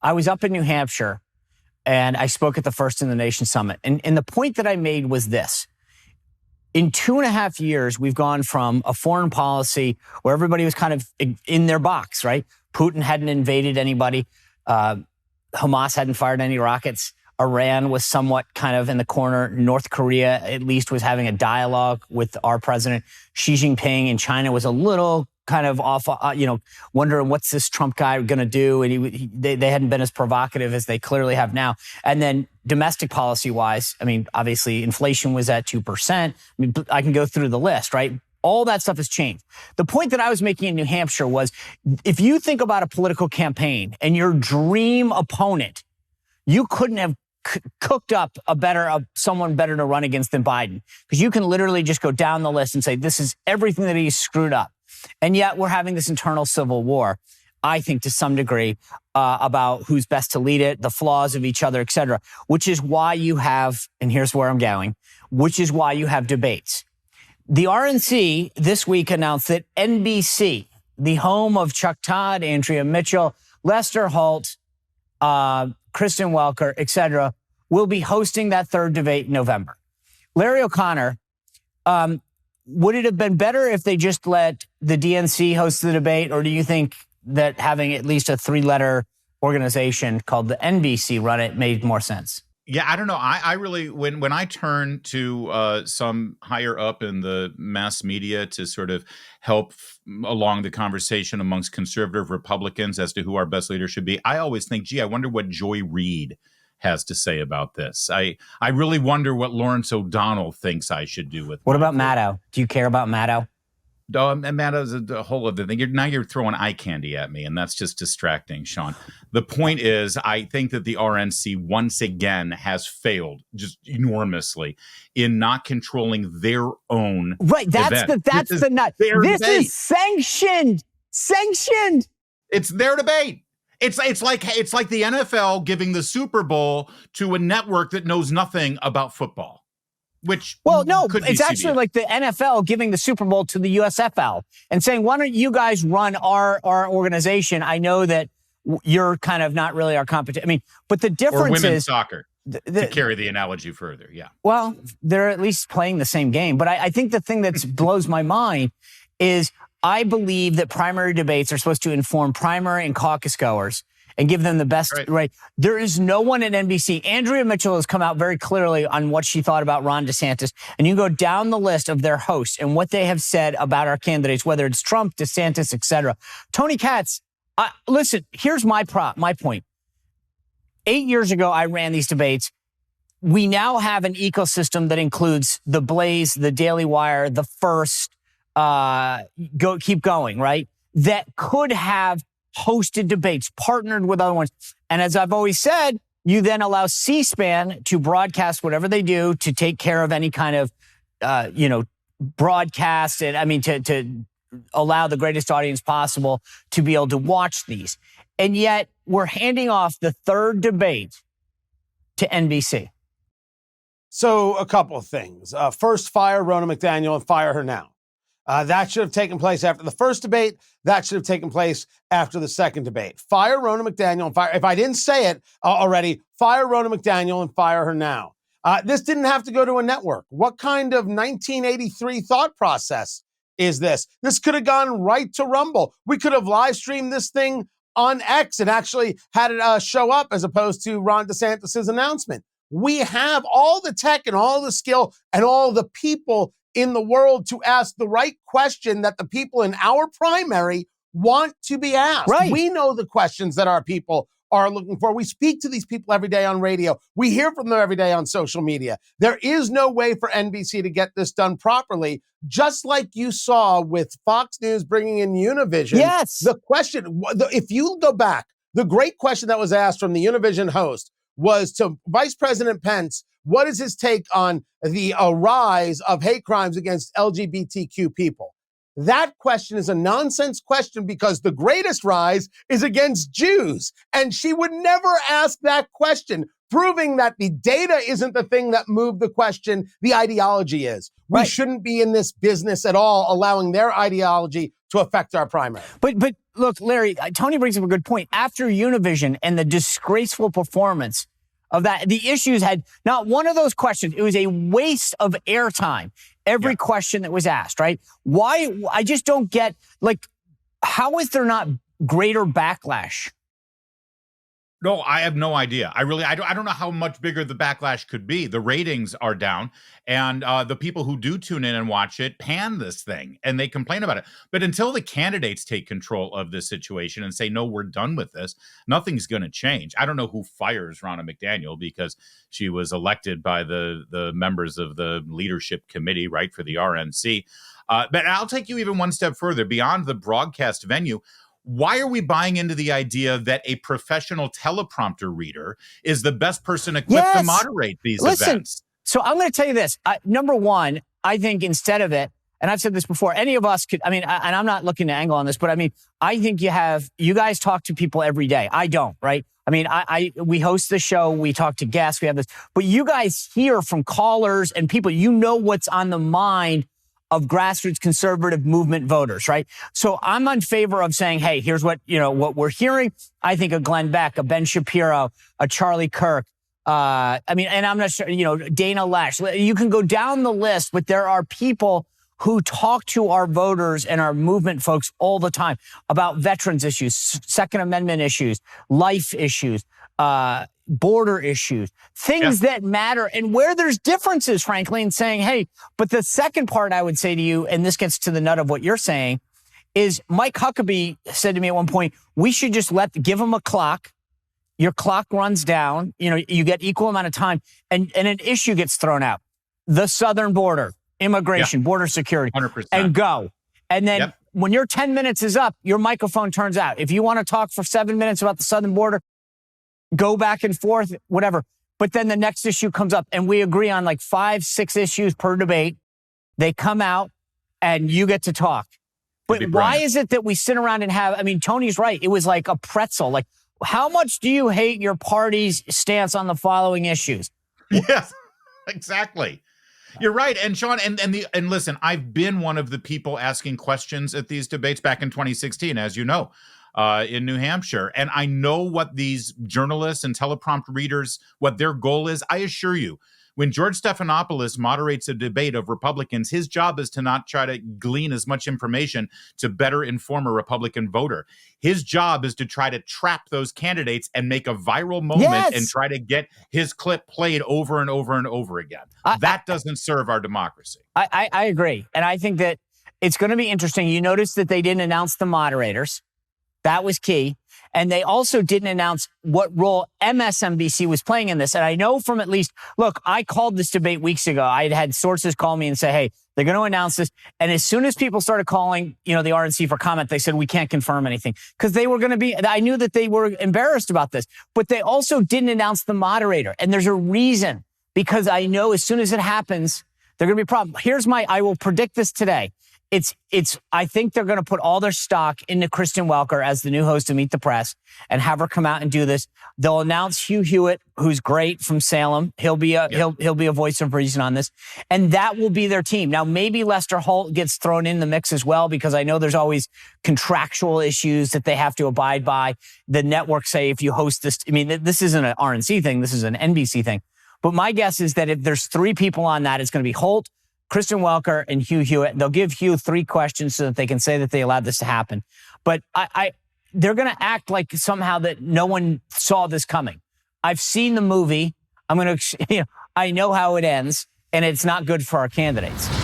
I was up in New Hampshire and I spoke at the First in the Nation Summit. And the point that I made was this. In 2.5 years, we've gone from a foreign policy where everybody was kind of in their box, right? Putin hadn't invaded anybody. Hamas hadn't fired any rockets. Iran was somewhat kind of in the corner. North Korea, at least, was having a dialogue with our president. Xi Jinping in China was a little kind of off, wondering what's this Trump guy going to do? And they hadn't been as provocative as they clearly have now. And then domestic policy wise, I mean, obviously inflation was at 2%. I mean, I can go through the list, right? All that stuff has changed. The point that I was making in New Hampshire was, if you think about a political campaign and your dream opponent, you couldn't have cooked up someone better to run against than Biden, because you can literally just go down the list and say, this is everything that he's screwed up. And yet we're having this internal civil war, I think, to some degree, about who's best to lead it, the flaws of each other, et cetera, which is why you have, and here's where I'm going, which is why you have debates. The RNC this week announced that NBC, the home of Chuck Todd, Andrea Mitchell, Lester Holt, Kristen Welker, et cetera, will be hosting that third debate in November. Larry O'Connor, would it have been better if they just let the DNC host the debate, or do you think that having at least a 3-letter organization called the NBC run it made more sense? Yeah, I don't know. I really, when I turn to some higher up in the mass media to sort of help along the conversation amongst conservative Republicans as to who our best leader should be, I always think, gee, I wonder what Joy Reid has to say about this. I really wonder what Lawrence O'Donnell thinks I should do with. What about Maddow? Do you care about Maddow? And Maddow's a whole other thing. Now you're throwing eye candy at me, and that's just distracting, Sean. The point is, I think that the RNC once again has failed just enormously in not controlling their own. Right. That's event. the nut. This is sanctioned. Sanctioned. It's their debate. It's like the NFL giving the Super Bowl to a network that knows nothing about football. It's actually like the NFL giving the Super Bowl to the USFL and saying, why don't you guys run our organization? I know that you're kind of not really our competition. I mean, but the difference or women's is soccer, to carry the analogy further. Yeah. Well, they're at least playing the same game. But I think the thing that blows my mind is I believe that primary debates are supposed to inform primary and caucus goers and give them the best, right? There is no one at NBC. Andrea Mitchell has come out very clearly on what she thought about Ron DeSantis. And you go down the list of their hosts and what they have said about our candidates, whether it's Trump, DeSantis, et cetera. Tony Katz, listen, here's my point. 8 years ago, I ran these debates. We now have an ecosystem that includes The Blaze, The Daily Wire, The First, keep going, right? That could have hosted debates, partnered with other ones. And as I've always said, you then allow C-SPAN to broadcast whatever they do to take care of any kind of, broadcast. And I mean, to allow the greatest audience possible to be able to watch these. And yet we're handing off the third debate to NBC. So a couple of things. First, fire Ronna McDaniel and fire her now. That should have taken place after the first debate. That should have taken place after the second debate. Fire Ronna McDaniel and fire. If I didn't say it already, fire Ronna McDaniel and fire her now. This didn't have to go to a network. What kind of 1983 thought process is this? This could have gone right to Rumble. We could have live streamed this thing on X and actually had it show up as opposed to Ron DeSantis' announcement. We have all the tech and all the skill and all the people in the world to ask the right question that the people in our primary want to be asked. Right. We know the questions that our people are looking for. We speak to these people every day on radio. We hear from them every day on social media. There is no way for NBC to get this done properly, just like you saw with Fox News bringing in Univision. Yes. The question, if you go back, the great question that was asked from the Univision host was to Vice President Pence, what is his take on the rise of hate crimes against LGBTQ people? That question is a nonsense question because the greatest rise is against Jews. And she would never ask that question, proving that the data isn't the thing that moved the question, the ideology is. We shouldn't be in this business at all, allowing their ideology to affect our primary. But look, Larry, Tony brings up a good point. After Univision and the disgraceful performance of that, the issues had not one of those questions. It was a waste of airtime. Every question that was asked, right? Why? I just don't get, like, how is there not greater backlash? No, I have no idea. I don't know how much bigger the backlash could be. The ratings are down, and the people who do tune in and watch it pan this thing, and they complain about it. But until the candidates take control of this situation and say, no, we're done with this, nothing's going to change. I don't know who fires Ronna McDaniel, because she was elected by the members of the leadership committee, right, for the RNC. But I'll take you even one step further beyond the broadcast venue. Why are we buying into the idea that a professional teleprompter reader is the best person equipped to moderate these events? So I'm going to tell you this. Number one, I think instead of it, and I've said this before, any of us could, and I'm not looking to angle on this, but I think you guys talk to people every day. I don't, right? We host the show, we talk to guests, we have this, but you guys hear from callers and people, you know what's on the mind of grassroots conservative movement voters, right? So I'm in favor of saying, hey, here's what we're hearing. I think a Glenn Beck, a Ben Shapiro, a Charlie Kirk, and I'm not sure, Dana Lash. You can go down the list, but there are people who talk to our voters and our movement folks all the time about veterans issues, Second Amendment issues, life issues, border issues, things that matter, and where there's differences, frankly, in saying, hey, but the second part I would say to you, and this gets to the nut of what you're saying, is Mike Huckabee said to me at one point, we should just give them a clock. Your clock runs down, you get equal amount of time, and an issue gets thrown out. The southern border, immigration, border security, 100%. And go. And then when your 10 minutes is up, your microphone turns out. If you want to talk for 7 minutes about the southern border, go back and forth, whatever. But then the next issue comes up, and we agree on like 5-6 issues per debate. They come out, and you get to talk. But why is it that we sit around and have, Tony's right. It was like a pretzel. Like, how much do you hate your party's stance on the following issues? Yes, exactly. You're right. And Sean, and listen, I've been one of the people asking questions at these debates back in 2016, as you know, in New Hampshire. And I know what these journalists and teleprompt readers, what their goal is. I assure you, when George Stephanopoulos moderates a debate of Republicans, his job is to not try to glean as much information to better inform a Republican voter. His job is to try to trap those candidates and make a viral moment and try to get his clip played over and over and over again. That doesn't serve our democracy. I agree. And I think that it's going to be interesting. You notice that they didn't announce the moderators. That was key. And they also didn't announce what role MSNBC was playing in this. And I know from at least, look, I called this debate weeks ago. I had sources call me and say, hey, they're going to announce this. And as soon as people started calling, the RNC for comment, they said, we can't confirm anything. Because they were going to be, I knew that they were embarrassed about this. But they also didn't announce the moderator. And there's a reason. Because I know as soon as it happens, they're going to be a problem. I will predict this today. I think they're going to put all their stock into Kristen Welker as the new host of Meet the Press and have her come out and do this. They'll announce Hugh Hewitt, who's great from Salem. He'll be a voice of reason on this. And that will be their team. Now, maybe Lester Holt gets thrown in the mix as well, because I know there's always contractual issues that they have to abide by. The networks say if you host this, this isn't an RNC thing. This is an NBC thing. But my guess is that if there's 3 people on that, it's going to be Holt, Kristen Welker, and Hugh Hewitt. They'll give Hugh 3 questions so that they can say that they allowed this to happen. But they're going to act like somehow that no one saw this coming. I've seen the movie. I know how it ends, and it's not good for our candidates.